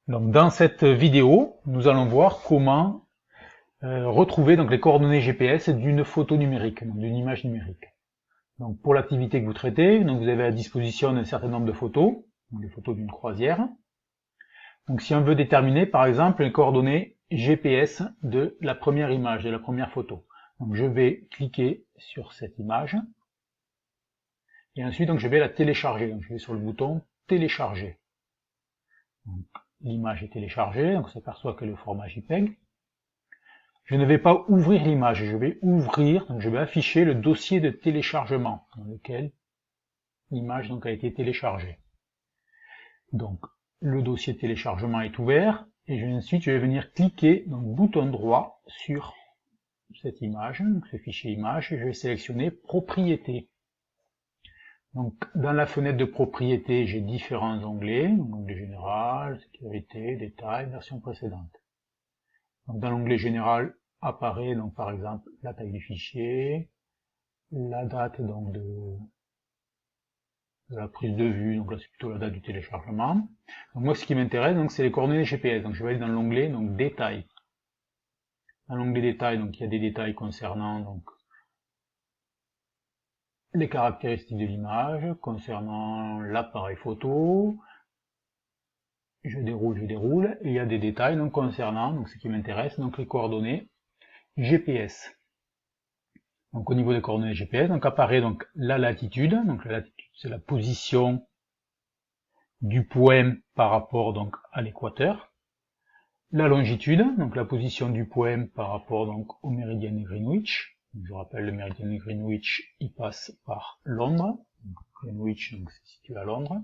Donc dans cette vidéo, nous allons voir comment retrouver donc les coordonnées GPS d'une photo numérique, donc d'une image numérique. Donc pour l'activité que vous traitez, donc vous avez à disposition un certain nombre de photos, donc des photos d'une croisière. Donc si on veut déterminer par exemple les coordonnées GPS de la première image, de la première photo, donc je vais cliquer sur cette image et ensuite donc je vais la télécharger. Donc je vais sur le bouton télécharger. L'image est téléchargée, donc on s'aperçoit que le format JPEG. Je ne vais pas ouvrir l'image, je vais ouvrir, donc je vais afficher le dossier de téléchargement dans lequel l'image donc a été téléchargée. Donc le dossier de téléchargement est ouvert et ensuite je vais venir cliquer donc bouton droit sur cette image, donc ce fichier image, et je vais sélectionner propriétés. Donc dans la fenêtre de propriété, j'ai différents onglets, donc onglet général, sécurité, détails, version précédente. Donc dans l'onglet général apparaît donc par exemple la taille du fichier, la date donc de la prise de vue, donc là c'est plutôt la date du téléchargement. Donc moi ce qui m'intéresse donc c'est les coordonnées GPS, donc je vais aller dans l'onglet donc détails. Dans l'onglet détails, donc il y a des détails concernant donc les caractéristiques de l'image, concernant l'appareil photo. Je déroule, et il y a des détails donc concernant, donc ce qui m'intéresse, donc les coordonnées GPS. Donc au niveau des coordonnées GPS, donc apparaît donc la latitude, donc la latitude c'est la position du point par rapport donc à l'équateur. La longitude, donc la position du point par rapport donc au méridien de Greenwich. Donc, je rappelle le méridien de Greenwich, il passe par Londres. Donc, Greenwich donc c'est situé à Londres.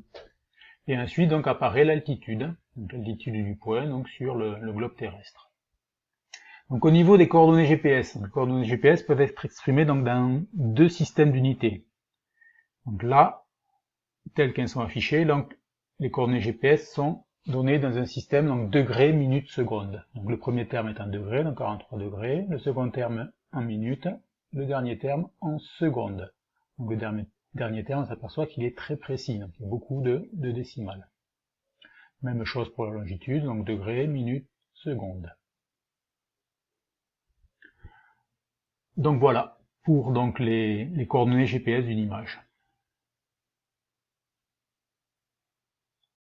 Et ensuite donc apparaît l'altitude, donc l'altitude du point donc sur le globe terrestre. Donc au niveau des coordonnées GPS, les coordonnées GPS peuvent être exprimées donc dans deux systèmes d'unités. Donc là, telles qu'elles sont affichées, donc les coordonnées GPS sont données dans un système donc degrés, minutes, secondes. Donc le premier terme est en degrés, donc 43 degrés, le second terme en minutes, le dernier terme en secondes. Donc le dernier terme, on s'aperçoit qu'il est très précis, donc il y a beaucoup de décimales. Même chose pour la longitude, donc degrés, minutes, secondes. Donc voilà, pour donc les coordonnées GPS d'une image.